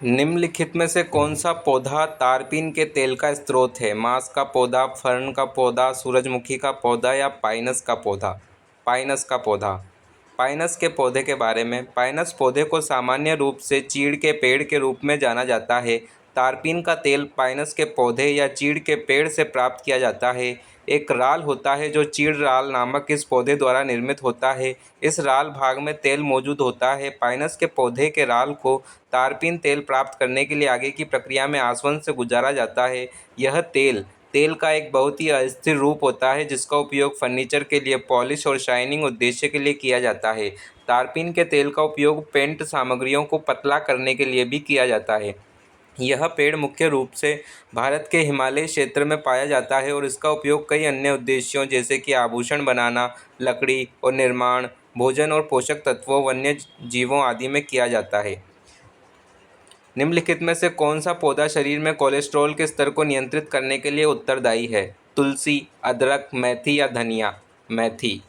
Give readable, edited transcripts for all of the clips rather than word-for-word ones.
निम्नलिखित में से कौन सा पौधा तारपीन के तेल का स्रोत है? मांस का पौधा, फर्न का पौधा, सूरजमुखी का पौधा या पाइनस का पौधा? पाइनस का पौधा। पाइनस के पौधे के बारे में। पाइनस पौधे को सामान्य रूप से चीड़ के पेड़ के रूप में जाना जाता है। तारपीन का तेल पाइनस के पौधे या चीड़ के पेड़ से प्राप्त किया जाता है। एक राल होता है जो चीड़ राल नामक इस पौधे द्वारा निर्मित होता है। इस राल भाग में तेल मौजूद होता है। पाइनस के पौधे के राल को तारपीन तेल प्राप्त करने के लिए आगे की प्रक्रिया में आसवन से गुजारा जाता है। यह तेल का एक बहुत ही अस्थिर रूप होता है जिसका उपयोग फर्नीचर के लिए पॉलिश और शाइनिंग उद्देश्य के लिए किया जाता है। तारपीन के तेल का उपयोग पेंट सामग्रियों को पतला करने के लिए भी किया जाता है। यह पेड़ मुख्य रूप से भारत के हिमालयी क्षेत्र में पाया जाता है और इसका उपयोग कई अन्य उद्देश्यों जैसे कि आभूषण बनाना, लकड़ी और निर्माण, भोजन और पोषक तत्वों, वन्य जीवों आदि में किया जाता है। निम्नलिखित में से कौन सा पौधा शरीर में कोलेस्ट्रॉल के स्तर को नियंत्रित करने के लिए उत्तरदायी है? तुलसी, अदरक, मेथी या धनिया? मेथी।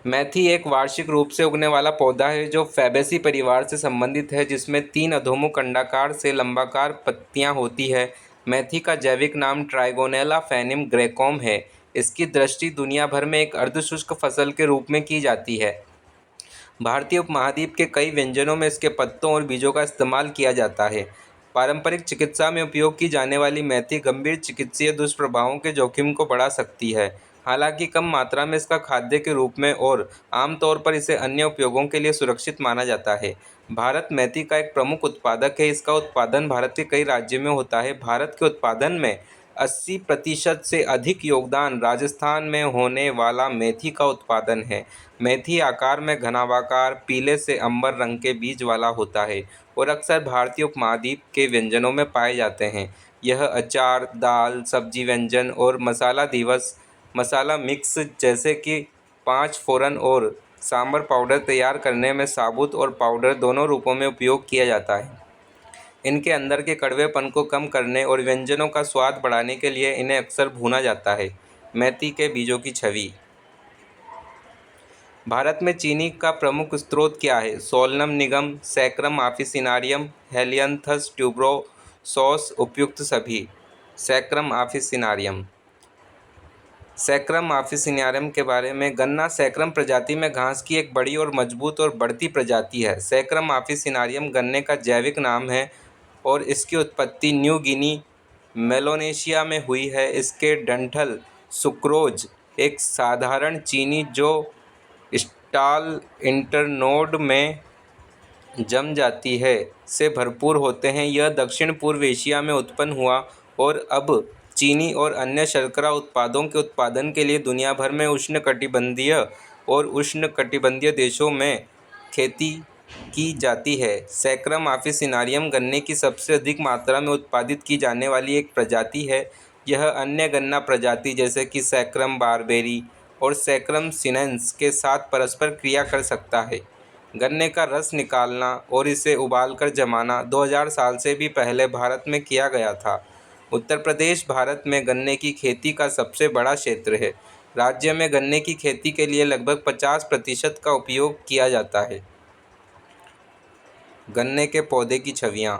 मेथी एक वार्षिक रूप से उगने वाला पौधा है जो फैबेसी परिवार से संबंधित है जिसमें 3 अधोमुख अंडाकार से लंबाकार पत्तियां होती है। मेथी का जैविक नाम ट्राइगोनेला फेनिम ग्रेकोम है। इसकी दृष्टि दुनिया भर में एक अर्धशुष्क फसल के रूप में की जाती है। भारतीय उपमहाद्वीप के कई व्यंजनों में इसके पत्तों और बीजों का इस्तेमाल किया जाता है। पारंपरिक चिकित्सा में उपयोग की जाने वाली मेथी गंभीर चिकित्सीय दुष्प्रभावों के जोखिम को बढ़ा सकती है। हालांकि कम मात्रा में इसका खाद्य के रूप में और आमतौर पर इसे अन्य उपयोगों के लिए सुरक्षित माना जाता है। भारत मेथी का एक प्रमुख उत्पादक है। इसका उत्पादन भारत के कई राज्यों में होता है। भारत के उत्पादन में 80% से अधिक योगदान राजस्थान में होने वाला मेथी का उत्पादन है। मेथी आकार में घनावाकार, पीले से अंबर रंग के बीज वाला होता है और अक्सर भारतीय उपमहाद्वीप के व्यंजनों में पाए जाते हैं। यह अचार, दाल, सब्जी व्यंजन और मसाला दिवस, मसाला मिक्स जैसे कि 5 फोरन और सांभर पाउडर तैयार करने में साबुत और पाउडर दोनों रूपों में उपयोग किया जाता है। इनके अंदर के कड़वेपन को कम करने और व्यंजनों का स्वाद बढ़ाने के लिए इन्हें अक्सर भूना जाता है। मेथी के बीजों की छवि। भारत में चीनी का प्रमुख स्रोत क्या है? सोलनम निगम, सैक्रम ऑफिसिनारियम, हेलियंथस ट्यूबरोसोस, उपयुक्त सभी? सैक्रम ऑफिसिनारियम। सैक्रम ऑफिसिनारियम के बारे में। गन्ना सैक्रम प्रजाति में घास की एक बड़ी और मजबूत और बढ़ती प्रजाति है। सैक्रम ऑफिसिनारियम गन्ने का जैविक नाम है और इसकी उत्पत्ति न्यू गिनी, मेलानेशिया में हुई है। इसके डंठल सुक्रोज, एक साधारण चीनी जो स्टाल इंटरनोड में जम जाती है, से भरपूर होते हैं। यह दक्षिण पूर्व एशिया में उत्पन्न हुआ और अब चीनी और अन्य शर्करा उत्पादों के उत्पादन के लिए दुनिया भर में उष्णकटिबंधीय और उष्णकटिबंधीय देशों में खेती की जाती है। सैक्रम ऑफिसिनारियम गन्ने की सबसे अधिक मात्रा में उत्पादित की जाने वाली एक प्रजाति है। यह अन्य गन्ना प्रजाति जैसे कि सैक्रम बारबेरी और सैक्रम सिनेंस के साथ परस्पर क्रिया कर सकता है। गन्ने का रस निकालना और इसे उबालकर जमाना 2000 साल से भी पहले भारत में किया गया था। उत्तर प्रदेश भारत में गन्ने की खेती का सबसे बड़ा क्षेत्र है। राज्य में गन्ने की खेती के लिए लगभग 50% का उपयोग किया जाता है। गन्ने के पौधे की छवियाँ।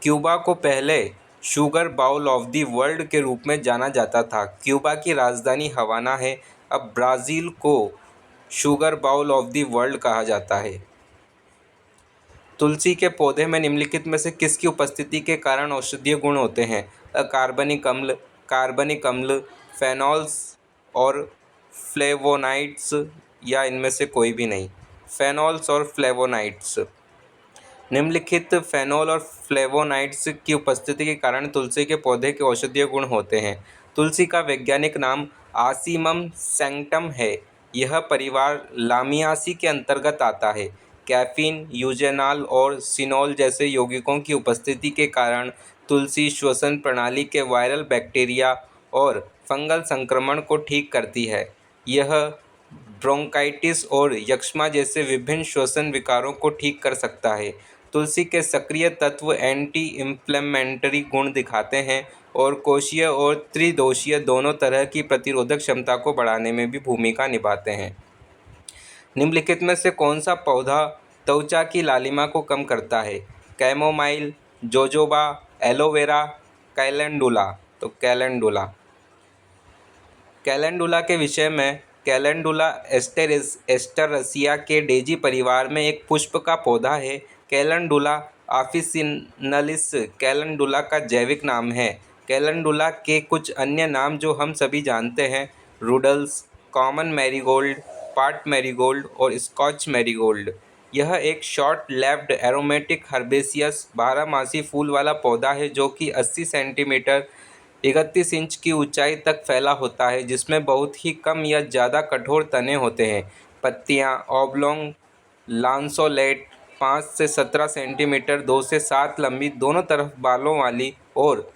क्यूबा को पहले sugar bowl of the world के रूप में जाना जाता था। क्यूबा की राजधानी हवाना है। अब ब्राज़ील को sugar bowl of the world कहा जाता है। तुलसी के पौधे में निम्नलिखित में से किसकी उपस्थिति के कारण औषधीय गुण होते हैं? कार्बनिक अम्ल, कार्बनिक अम्ल, फेनॉल्स और फ्लेवोनाइड्स, या इनमें से कोई भी नहीं? फेनॉल्स और फ्लेवोनाइड्स। निम्नलिखित फेनॉल और फ्लेवोनाइड्स की उपस्थिति के कारण तुलसी के पौधे के औषधीय गुण होते हैं। तुलसी का वैज्ञानिक नाम आसीमम सैंक्टम है। यह परिवार लामियासी के अंतर्गत आता है। कैफीन, यूजेनाल और सिनोल जैसे यौगिकों की उपस्थिति के कारण तुलसी श्वसन प्रणाली के वायरल बैक्टीरिया और फंगल संक्रमण को ठीक करती है। यह ब्रोंकाइटिस और यक्ष्मा जैसे विभिन्न श्वसन विकारों को ठीक कर सकता है। तुलसी के सक्रिय तत्व एंटी इंफ्लेमेटरी गुण दिखाते हैं और कोशीय और त्रिदोषीय दोनों तरह की प्रतिरोधक क्षमता को बढ़ाने में भी भूमिका निभाते हैं। निम्नलिखित में से कौन सा पौधा त्वचा की लालिमा को कम करता है। Chamomile, jojoba, aloe vera, calendula. तो कैलेंडुला के विषय में, कैलेंडुला एस्टरसिया के डेजी परिवार में एक पुष्प का पौधा है। कैलेंडुला ऑफिसिनलिस कैलेंडुला का जैविक नाम है। कैलेंडुला के कुछ अन्य नाम जो हम सभी जानते हैं: रूडल्स, कॉमन मैरीगोल्ड, पॉट मैरीगोल्ड और स्कॉच मैरीगोल्ड। यह एक शॉर्ट लेव्ड एरोमेटिक हर्बेसियस बारहमासी फूल वाला पौधा है जो कि 80 सेंटीमीटर 31 इंच की ऊंचाई तक फैला होता है, जिसमें बहुत ही कम या ज़्यादा कठोर तने होते हैं। पत्तियां ऑब्लोंग लांसोलेट, 5 से 17 सेंटीमीटर 2 से 7 लंबी, दोनों तरफ बालों वाली और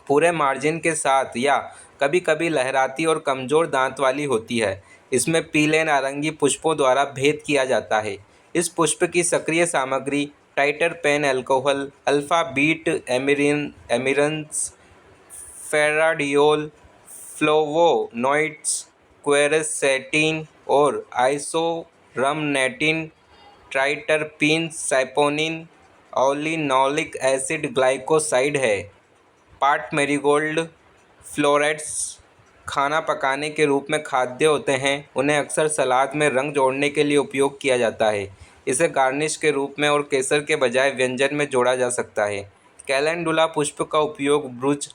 पूरे मार्जिन के साथ या कभी-कभी लहराती और कमज़ोर दांत वाली होती है। इसमें पीले नारंगी पुष्पों द्वारा भेद किया जाता है। इस पुष्प की सक्रिय सामग्री टाइटरपेन अल्कोहल, अल्फा बीट एमिरन्स, फेराडियोल, फ्लोवोनोइड्स, क्वेरसेटीन और आइसोरमनेटिन, triterpene, saponin, oleanolic acid, glycoside है। पाट मैरीगोल्ड फ्लोरेट्स खाना पकाने के रूप में खाद्य होते हैं। उन्हें अक्सर सलाद में रंग जोड़ने के लिए उपयोग किया जाता है। इसे गार्निश के रूप में और केसर के बजाय व्यंजन में जोड़ा जा सकता है। कैलेंडुला पुष्प का उपयोग ब्रुज,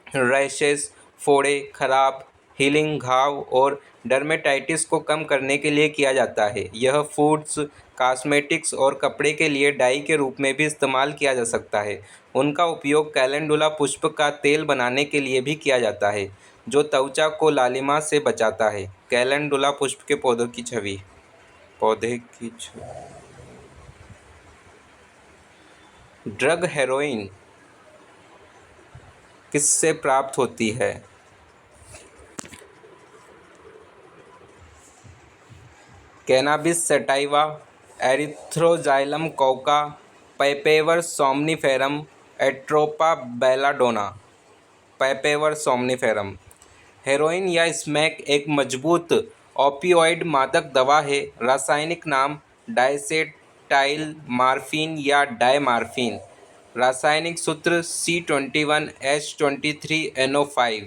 रैशेस, फोड़े, खराब, हीलिंग घाव और डर्मेटाइटिस को कम करने के लिए किया जाता है। यह फूड्स, कॉस्मेटिक्स और कपड़े के लिए डाई के रूप में भी इस्तेमाल किया जा सकता है। उनका उपयोग कैलेंडुला पुष्प का तेल बनाने के लिए भी किया जाता है, जो त्वचा को लालिमा से बचाता है। कैलेंडुला पुष्प के पौधे की छवि। ड्रग हेरोइन किससे प्राप्त होती है? Cannabis sativa, erythroxylum coca, papaver somniferum, atropa belladonna. Papaver somniferum. Heroin या स्मैक एक मजबूत ओपियोइड मादक दवा है। रासायनिक नाम डाइसेटाइल मार्फिन या डायमार्फिन। रासायनिक सूत्र C21H23NO5।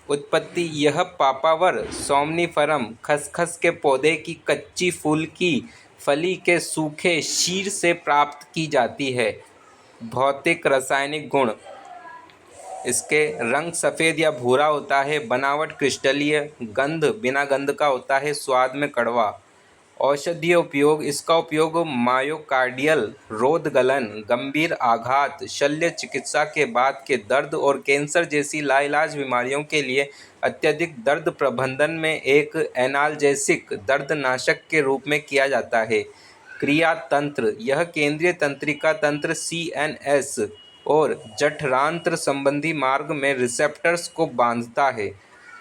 उत्पत्ति: यह पापावर सोम्निफरम खसखस के पौधे की कच्ची फूल की फली के सूखे शीर से प्राप्त की जाती है। भौतिक रासायनिक गुण: इसके रंग सफ़ेद या भूरा होता है। बनावट क्रिस्टलीय। गंध बिना गंध का होता है, स्वाद में कड़वा। औषधीय उपयोग: इसका उपयोग मायोकार्डियल रोधगलन, गंभीर आघात, शल्य चिकित्सा के बाद के दर्द और कैंसर जैसी लाइलाज बीमारियों के लिए अत्यधिक दर्द प्रबंधन में एक एनाल्जेसिक दर्दनाशक के रूप में किया जाता है। क्रिया तंत्र: यह केंद्रीय तंत्रिका तंत्र CNS और जठरांत्र संबंधी मार्ग में रिसेप्टर्स को बांधता है।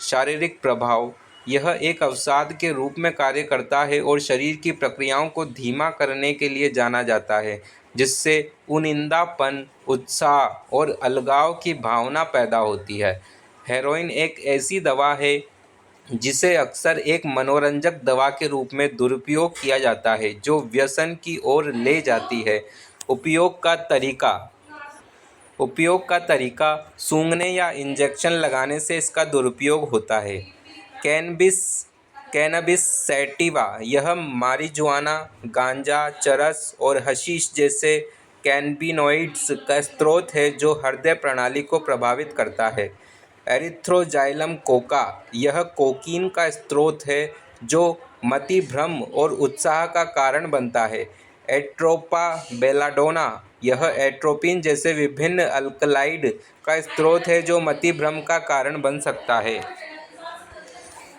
शारीरिक प्रभाव: यह एक अवसाद के रूप में कार्य करता है और शरीर की प्रक्रियाओं को धीमा करने के लिए जाना जाता है, जिससे उनिंदापन, उत्साह और अलगाव की भावना पैदा होती है। हेरोइन एक ऐसी दवा है जिसे अक्सर एक मनोरंजक दवा के रूप में दुरुपयोग किया जाता है, जो व्यसन की ओर ले जाती है। उपयोग का तरीका सूंघने या इंजेक्शन लगाने से इसका दुरुपयोग होता है। कैनबिस सैटिवा: यह मारिजुआना, गांजा, चरस और हशीश जैसे कैनबिनॉइड्स का स्रोत है जो हृदय प्रणाली को प्रभावित करता है। एरिथ्रोजाइलम कोका: यह कोकीन का स्रोत है जो मति भ्रम और उत्साह का कारण बनता है। एट्रोपा बेलाडोना: यह एट्रोपिन जैसे विभिन्न अल्कलॉइड का स्रोत है जो मति भ्रम का कारण बन सकता है।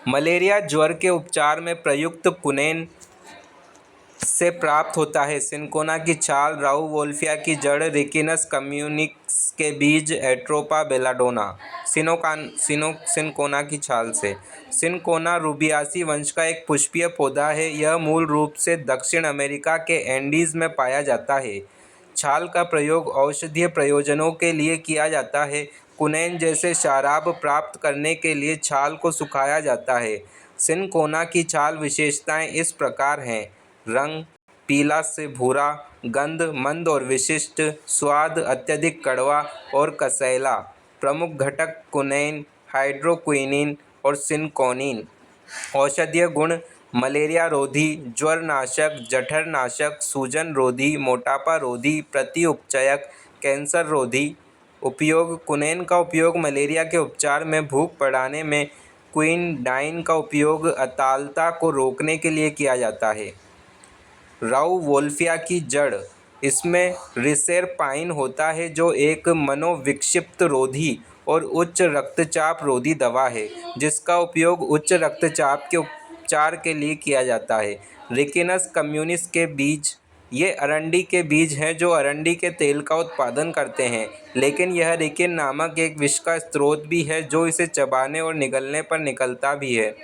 मलेरिया ज्वर के उपचार में प्रयुक्त कुनैन से प्राप्त होता है। सिनकोना की छाल, राउवोल्फिया की जड़, रिकिनस कम्युनिस के बीज। एट्रोपा बेलाडोना सिनकोना की छाल से। सिनकोना रूबियासी वंश का एक पुष्पीय पौधा है। यह मूल रूप से दक्षिण अमेरिका के एंडीज में पाया जाता है। छाल का प्रयोग औषधीय प्रयोजनों के लिए किया जाता है। कुनैन जैसे शराब प्राप्त करने के लिए छाल को सुखाया जाता है। सिनकोना की छाल विशेषताएं इस प्रकार हैं: रंग पीला से भूरा, गंध मंद और विशिष्ट, स्वाद अत्यधिक कड़वा और कसैला। प्रमुख घटक कुनैन, हाइड्रोक्विनिन और सिनकोनिन। औषधीय गुण: मलेरिया रोधी, ज्वरनाशक, जठरनाशक, सूजन रोधी, मोटापा रोधी, प्रतिउपचयक, कैंसर रोधी। उपयोग: कुनैन का उपयोग मलेरिया के उपचार में, भूख बढ़ाने में। क्विनडाइन का उपयोग अतालता को रोकने के लिए किया जाता है। राउवोल्फिया की जड़: इसमें रिसेरपाइन होता है जो एक मनोविक्षिप्त रोधी और उच्च रक्तचाप रोधी दवा है जिसका उपयोग उच्च रक्तचाप के उपचार के लिए किया जाता है। रिकिनस कम्युनिस के बीज: ये अरंडी के बीज हैं जो अरंडी के तेल का उत्पादन करते हैं, लेकिन यह रिकिन नामक एक विष का स्रोत भी है जो इसे चबाने और निगलने पर निकलता भी है।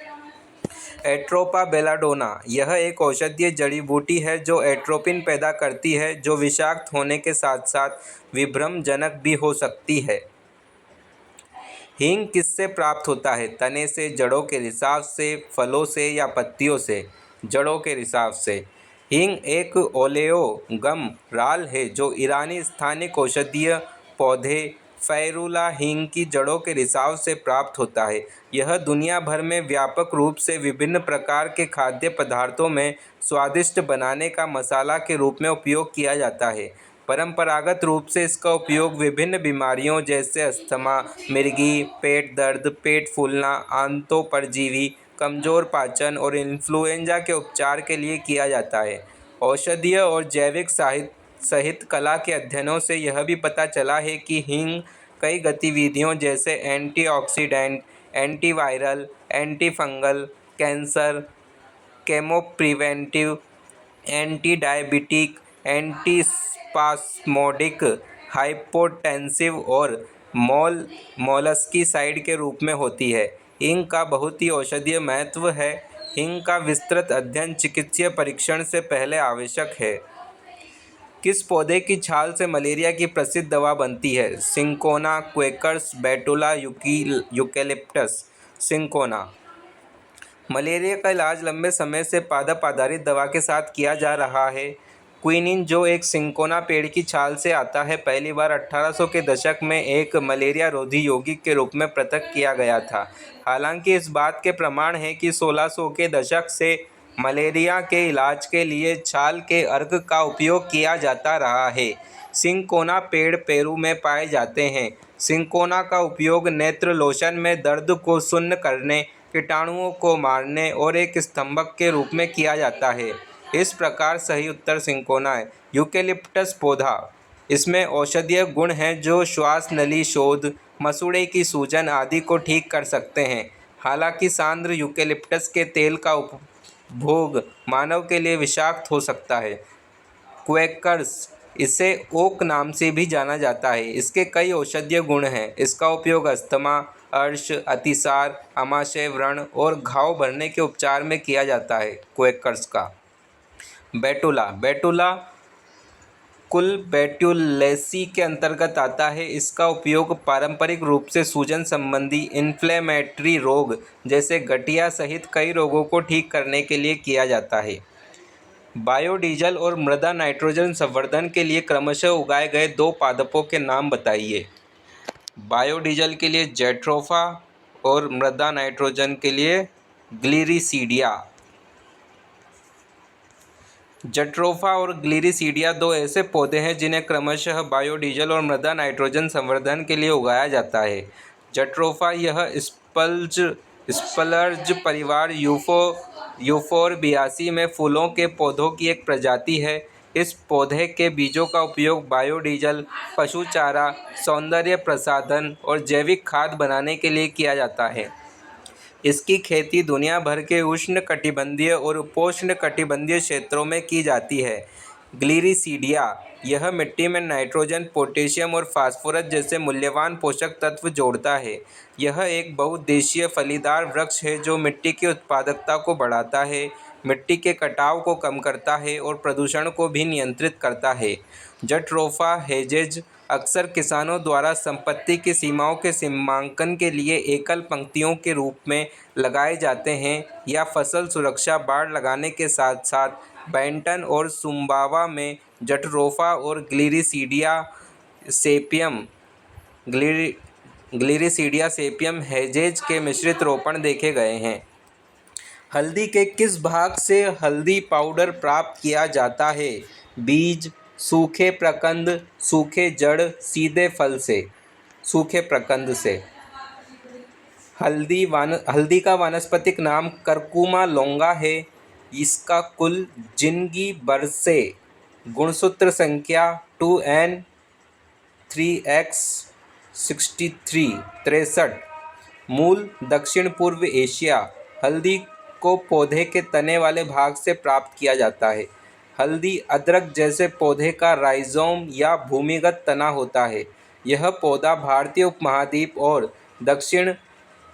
एट्रोपा बेलाडोना: यह एक औषधीय जड़ी बूटी है जो एट्रोपिन पैदा करती है जो विषाक्त होने के साथ साथ विभ्रमजनक भी हो सकती है। हींग किससे प्राप्त होता है? तने से, जड़ों के रिसाव से, फलों से या पत्तियों से? जड़ों के रिसाव से। हींग एक ओलेओगम राल है जो ईरानी स्थानिक औषधीय पौधे फेरुला हींग की जड़ों के रिसाव से प्राप्त होता है। यह दुनिया भर में व्यापक रूप से विभिन्न प्रकार के खाद्य पदार्थों में स्वादिष्ट बनाने का मसाला के रूप में उपयोग किया जाता है। परंपरागत रूप से इसका उपयोग विभिन्न बीमारियों जैसे अस्थमा, मिर्गी, पेट दर्द, पेट फूलना, आंतोपरजीवी, कमजोर पाचन और इन्फ्लुएंजा के उपचार के लिए किया जाता है। औषधीय और जैविक सहित कला के अध्ययनों से यह भी पता चला है कि हींग कई गतिविधियों जैसे antioxidant, antiviral, antifungal, cancer, chemopreventive, anti diabetic, antispasmodic, hypotensive और मोलस्कीसाइड के रूप में होती है। हींग का बहुत ही औषधीय महत्व है। हींग का विस्तृत अध्ययन चिकित्सीय परीक्षण से पहले आवश्यक है। किस पौधे की छाल से मलेरिया की प्रसिद्ध दवा बनती है? Cinchona, Quakers, Betula, eucalyptus. Cinchona. Malaria का इलाज लंबे समय से पादप आधारित दवा के साथ किया जा रहा है। क्विनिन, जो एक सिंकोना पेड़ की छाल से आता है, पहली बार 1800 के दशक में एक मलेरिया रोधी यौगिक के रूप में पृथक किया गया था। हालांकि इस बात के प्रमाण हैं कि 1600 के दशक से मलेरिया के इलाज के लिए छाल के अर्क का उपयोग किया जाता रहा है। सिंकोना पेड़ पेरू में पाए जाते हैं। सिंकोना का उपयोग नेत्र लोशन में दर्द को शून्य करने, कीटाणुओं को मारने और एक स्तंभक के रूप में किया जाता है। इस प्रकार सही उत्तर सिंकोना है। यूकेलिप्टस पौधा: इसमें औषधीय गुण हैं जो श्वास नली शोथ, मसूड़े की सूजन आदि को ठीक कर सकते हैं। हालांकि सांद्र यूकेलिप्टस के तेल का उपभोग मानव के लिए विषाक्त हो सकता है। क्वेकर्स: इसे ओक नाम से भी जाना जाता है। इसके कई औषधीय गुण हैं। इसका उपयोग अस्थमा, अर्श, अतिसार, आमाशय व्रण और घाव भरने के उपचार में किया जाता है। क्वेकर्स का। बेटुला: बेटुला कुल बेट्युलेसी के अंतर्गत आता है। इसका उपयोग पारंपरिक रूप से सूजन संबंधी इन्फ्लेमेटरी रोग जैसे गठिया सहित कई रोगों को ठीक करने के लिए किया जाता है। बायोडीजल और मृदा नाइट्रोजन संवर्धन के लिए क्रमशः उगाए गए दो पादपों के नाम बताइए। बायोडीजल के लिए जेट्रोफा और मृदा नाइट्रोजन के लिए ग्लिरिसीडिया। जट्रोफा और ग्लिरिसीडिया दो ऐसे पौधे हैं जिन्हें क्रमशः बायोडीजल और मृदा नाइट्रोजन संवर्धन के लिए उगाया जाता है। जट्रोफा यह स्पलर्ज परिवार यूफोरबियासी में फूलों के पौधों की एक प्रजाति है। इस पौधे के बीजों का उपयोग बायोडीजल, पशु चारा, सौंदर्य प्रसाधन और जैविक खाद बनाने के लिए किया जाता है। इसकी खेती दुनिया भर के उष्णकटिबंधीय और उपोष्णकटिबंधीय क्षेत्रों में की जाती है। ग्लिरिसीडिया यह मिट्टी में नाइट्रोजन, पोटेशियम और फास्फोरस जैसे मूल्यवान पोषक तत्व जोड़ता है। यह एक बहुउद्देशीय फलीदार वृक्ष है जो मिट्टी की उत्पादकता को बढ़ाता है, मिट्टी के कटाव को कम करता है और प्रदूषण को भी नियंत्रित करता है। जट्रोफा हेजेज अक्सर किसानों द्वारा संपत्ति की सीमाओं के सीमांकन के लिए एकल पंक्तियों के रूप में लगाए जाते हैं या फसल सुरक्षा बाड़ लगाने के साथ साथ बेंटन और सुम्बावा में जट्रोफा और ग्लिरिसीडिया सेपियम हेजेज के मिश्रित रोपण देखे गए हैं। हल्दी के किस भाग से हल्दी पाउडर प्राप्त किया जाता है? बीज, सूखे प्रकंद, सूखे जड़, सीधे फल से? सूखे प्रकंद से। हल्दी का वानस्पतिक नाम करकुमा लोंगा है। इसका कुल जिंगी बरसे गुणसूत्र संख्या 2n3x63। मूल दक्षिण पूर्व एशिया। हल्दी को पौधे के तने वाले भाग से प्राप्त किया जाता है। हल्दी अदरक जैसे पौधे का राइजोम या भूमिगत तना होता है। यह पौधा भारतीय उपमहाद्वीप और दक्षिण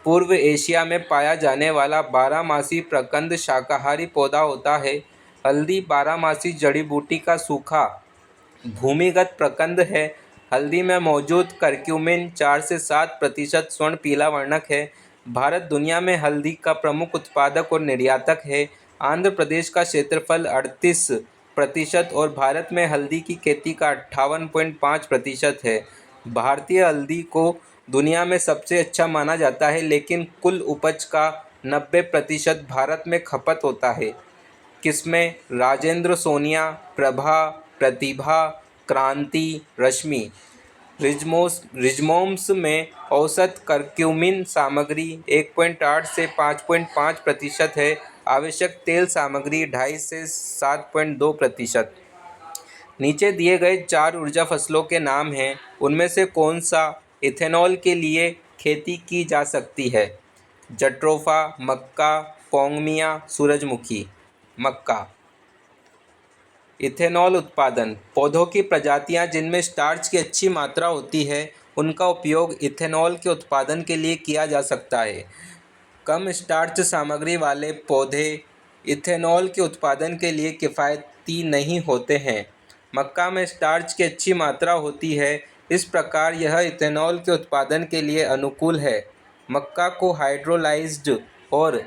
पूर्व एशिया में पाया जाने वाला बारहमासी प्रकंद शाकाहारी पौधा होता है। हल्दी बारहमासी जड़ी बूटी का सूखा भूमिगत प्रकंद है। हल्दी में मौजूद करक्यूमिन 4 से 7% स्वर्ण पीला वर्णक है। भारत दुनिया में हल्दी का प्रमुख उत्पादक और निर्यातक है। आंध्र प्रदेश का क्षेत्रफल 38% और भारत में हल्दी की खेती का 58.5% है। भारतीय हल्दी को दुनिया में सबसे अच्छा माना जाता है, लेकिन कुल उपज का 90% भारत में खपत होता है। किस्में राजेंद्र, सोनिया, प्रभा, प्रतिभा, क्रांति, रश्मि। रिजमोम्स में औसत करक्यूमिन सामग्री 1.8 से 5.5% है। आवश्यक तेल सामग्री 2.5 से 7.2%। नीचे दिए गए 4 ऊर्जा फसलों के नाम हैं, उनमें से कौन सा इथेनॉल के लिए खेती की जा सकती है? जट्रोफा, मक्का, पोंगमिया, सूरजमुखी। मक्का। इथेनॉल उत्पादन। पौधों की प्रजातियां जिनमें स्टार्च की अच्छी मात्रा होती है, उनका उपयोग इथेनॉल के उत्पादन के लिए किया जा सकता है। कम स्टार्च सामग्री वाले पौधे इथेनॉल के उत्पादन के लिए किफ़ायती नहीं होते हैं। मक्का में स्टार्च की अच्छी मात्रा होती है, इस प्रकार यह इथेनॉल के उत्पादन के लिए अनुकूल है। मक्का को हाइड्रोलाइज्ड और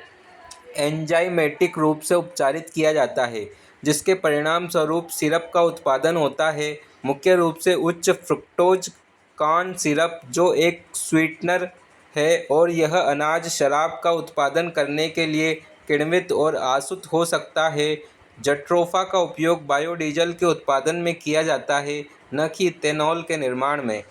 एंजाइमेटिक रूप से उपचारित किया जाता है, जिसके परिणाम स्वरूप सिरप का उत्पादन होता है, मुख्य रूप से उच्च फ्रुक्टोज कॉर्न सिरप, जो एक स्वीटनर है और यह अनाज शराब का उत्पादन करने के लिए किण्वित और आसुत हो सकता है। जट्रोफा का उपयोग बायोडीजल के उत्पादन में किया जाता है, न कि इथेनॉल के निर्माण में।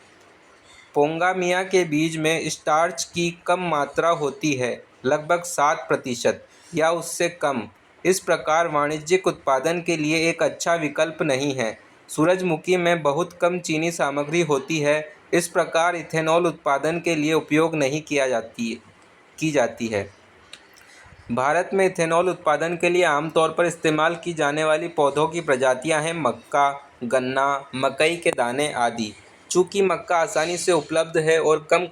पोंगामिया के बीज में स्टार्च की कम मात्रा होती है, लगभग 7% या उससे कम। इस प्रकार वाणिज्यिक उत्पादन के लिए एक अच्छा विकल्प नहीं है। सूरजमुखी में बहुत कम चीनी सामग्री होती है, इस प्रकार इथेनॉल उत्पादन के लिए उपयोग नहीं की जाती है। भारत में इथेनॉल उत्पादन के लिए आमतौर पर इस्तेमाल की जाने वाली पौधों की प्रजातियां हैं मक्का, गन्ना, मकई के दाने आदि। चूँकि मक्का आसानी से उपलब्ध है और कम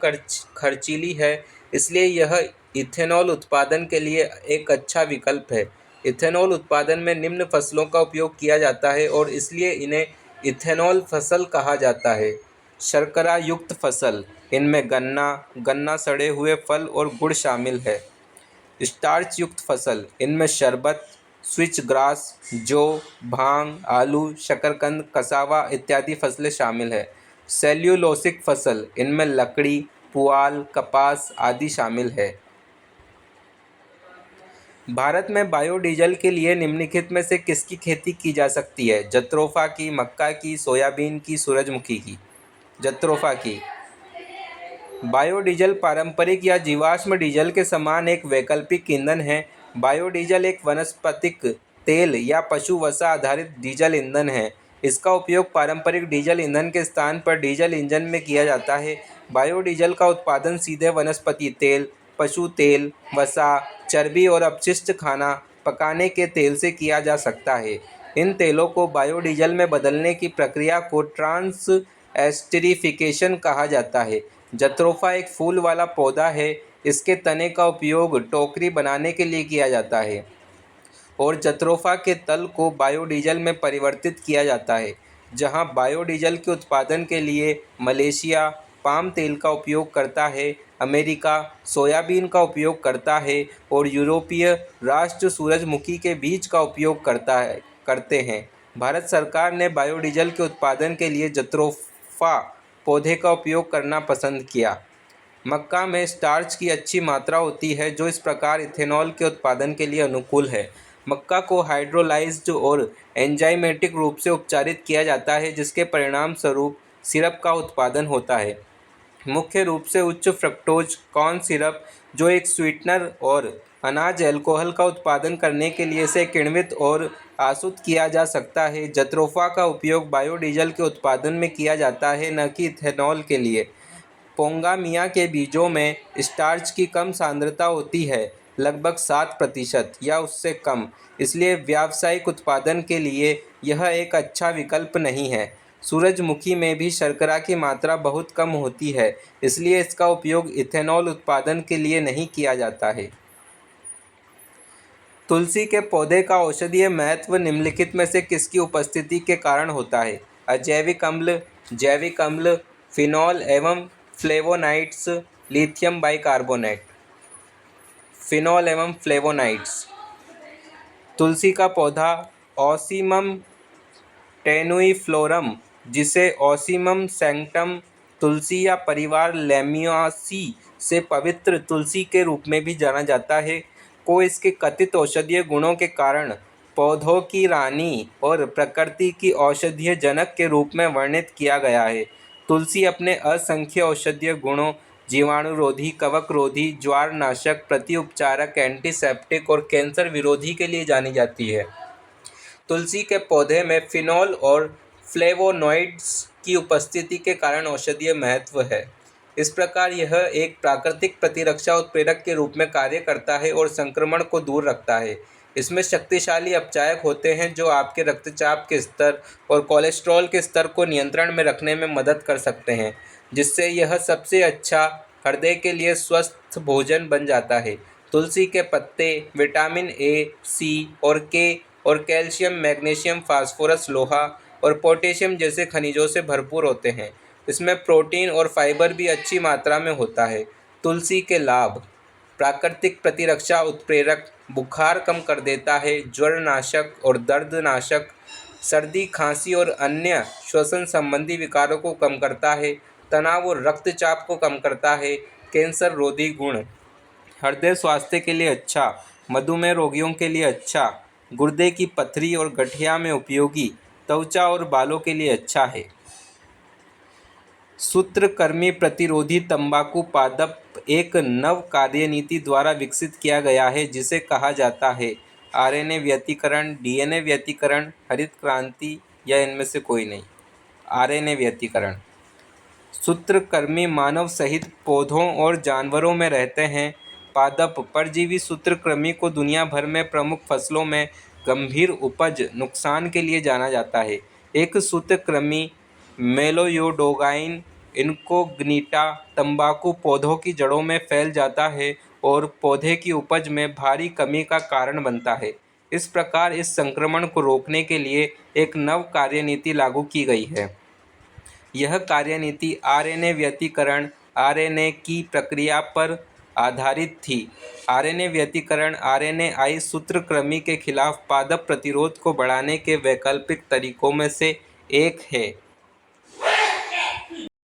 खर्चीली है, इसलिए यह इथेनॉल उत्पादन के लिए एक अच्छा विकल्प है। इथेनॉल उत्पादन में निम्न फसलों का उपयोग किया जाता है और इसलिए इन्हें इथेनॉल फसल कहा जाता है। शर्करा युक्त फसल। इनमें गन्ना, सड़े हुए फल और गुड़ शामिल है। स्टार्च युक्त फसल। इनमें शरबत, स्विच ग्रास, जौ, भांग, आलू, शकरकंद, कसावा इत्यादि फसलें शामिल है। सेल्यूलोसिक फसल। इनमें लकड़ी, पुआल, कपास आदि शामिल है। भारत में बायोडीजल के लिए निम्नलिखित में से किसकी खेती की जा सकती है? जट्रोफा की, मक्का की, सोयाबीन की, सूरजमुखी की। जट्रोफा की। बायोडीजल पारंपरिक या जीवाश्म डीजल के समान एक वैकल्पिक ईंधन है। बायोडीजल एक वनस्पतिक तेल या पशु वसा आधारित डीजल ईंधन है। इसका उपयोग पारंपरिक डीजल ईंधन के स्थान पर डीजल इंजन में किया जाता है। बायोडीजल का उत्पादन सीधे वनस्पति तेल, पशु तेल, वसा, चर्बी और अपशिष्ट खाना पकाने के तेल से किया जा सकता है। इन तेलों को बायोडीजल में बदलने की प्रक्रिया को ट्रांस एस्टरिफिकेशन कहा जाता है। जट्रोफा एक फूल वाला पौधा है। इसके तने का उपयोग टोकरी बनाने के लिए किया जाता है और जट्रोफा के तल को बायोडीजल में परिवर्तित किया जाता है। जहां बायोडीजल के उत्पादन के लिए मलेशिया पाम तेल का उपयोग करता है, अमेरिका सोयाबीन का उपयोग करता है और यूरोपीय राष्ट्र सूरजमुखी के बीज का उपयोग करता है। करते हैं। भारत सरकार ने बायोडीजल के उत्पादन के लिए जट्रोफा पौधे का उपयोग करना पसंद किया। मक्का में स्टार्च की अच्छी मात्रा होती है जो इस प्रकार इथेनॉल के उत्पादन के लिए अनुकूल है। मक्का को हाइड्रोलाइज्ड और एंजाइमेटिक रूप से उपचारित किया जाता है जिसके परिणाम स्वरूप सिरप का उत्पादन होता है, मुख्य रूप से उच्च फ्रक्टोज कॉर्न सिरप, जो एक स्वीटनर और अनाज अल्कोहल का उत्पादन करने के लिए इसे किण्वित और आसुत किया जा सकता है। जट्रोफा का उपयोग बायोडीजल के उत्पादन में किया जाता है, न कि इथेनॉल के लिए। पोंगामिया के बीजों में स्टार्च की कम सांद्रता होती है, लगभग 7% या उससे कम, इसलिए व्यावसायिक उत्पादन के लिए यह एक अच्छा विकल्प नहीं है। सूरजमुखी में भी शर्करा की मात्रा बहुत कम होती है, इसलिए इसका उपयोग इथेनॉल उत्पादन के लिए नहीं किया जाता है। तुलसी के पौधे का औषधीय महत्व निम्नलिखित में से किसकी उपस्थिति के कारण होता है? अजैविक अम्ल, जैविक अम्ल, फिनॉल एवं फ्लेवोनाइड्स, लिथियम बाइकार्बोनेट। फिनॉल एवं फ्लेवोनाइड्स। तुलसी का पौधा ऑसीमम टेनुइफ्लोरम, जिसे ऑसीमम सैंक्टम तुलसी या परिवार लेमियासी से पवित्र तुलसी के रूप में भी जाना जाता है, को इसके कथित औषधीय गुणों के कारण पौधों की रानी और प्रकृति की औषधीय जनक के रूप में वर्णित किया गया है। तुलसी अपने असंख्य औषधीय गुणों, जीवाणुरोधी, कवकरोधी, ज्वारनाशक, प्रतिउपचारक, एंटीसेप्टिक और कैंसर विरोधी के लिए जानी जाती है। तुलसी के पौधे में फिनॉल और फ्लेवोनॉइड्स की उपस्थिति के कारण औषधीय महत्व है। इस प्रकार यह एक प्राकृतिक प्रतिरक्षा उत्प्रेरक के रूप में कार्य करता है और संक्रमण को दूर रखता है। इसमें शक्तिशाली अपचायक होते हैं जो आपके रक्तचाप के स्तर और कोलेस्ट्रॉल के स्तर को नियंत्रण में रखने में मदद कर सकते हैं, जिससे यह सबसे अच्छा हृदय के लिए स्वस्थ भोजन बन जाता है। तुलसी के पत्ते विटामिन ए, सी और के और कैल्शियम, मैग्नीशियम, फास्फोरस, लोहा और पोटेशियम जैसे खनिजों से भरपूर होते हैं। इसमें प्रोटीन और फाइबर भी अच्छी मात्रा में होता है। तुलसी के लाभ: प्राकृतिक प्रतिरक्षा उत्प्रेरक, बुखार कम कर देता है, ज्वरनाशक और दर्दनाशक, सर्दी, खांसी और अन्य श्वसन संबंधी विकारों को कम करता है, तनाव और रक्तचाप को कम करता है, कैंसर रोधी गुण, हृदय स्वास्थ्य के लिए अच्छा, मधुमेह रोगियों के लिए अच्छा, गुर्दे की पथरी और गठिया में उपयोगी, त्वचा और बालों के लिए अच्छा है। सूत्रकृमि प्रतिरोधी तंबाकू पादप एक नव कार्यनीति द्वारा विकसित किया गया है जिसे कहा जाता है आरएनए व्यतिकरण, डीएनए व्यतिकरण, हरित क्रांति या इनमें से कोई नहीं। आरएनए व्यतिकरण। सूत्रकृमि मानव सहित पौधों और जानवरों में रहते हैं। पादप परजीवी सूत्रकृमि को दुनिया भर में प्रमुख फसलों में गंभीर उपज नुकसान के लिए जाना जाता है। एक सूत्रकृमि मेलोयोडोगाइन इनकोग्निटा तंबाकू पौधों की जड़ों में फैल जाता है और पौधे की उपज में भारी कमी का कारण बनता है। इस प्रकार इस संक्रमण को रोकने के लिए एक नव कार्यनीति लागू की गई है। यह कार्यनीति आरएनए व्यतिकरण आरएनए की प्रक्रिया पर आधारित थी। आरएनए व्यतिकरण आरएनएआई सूत्रकृमि के खिलाफ पादप प्रतिरोध को बढ़ाने के वैकल्पिक तरीकों में से एक है।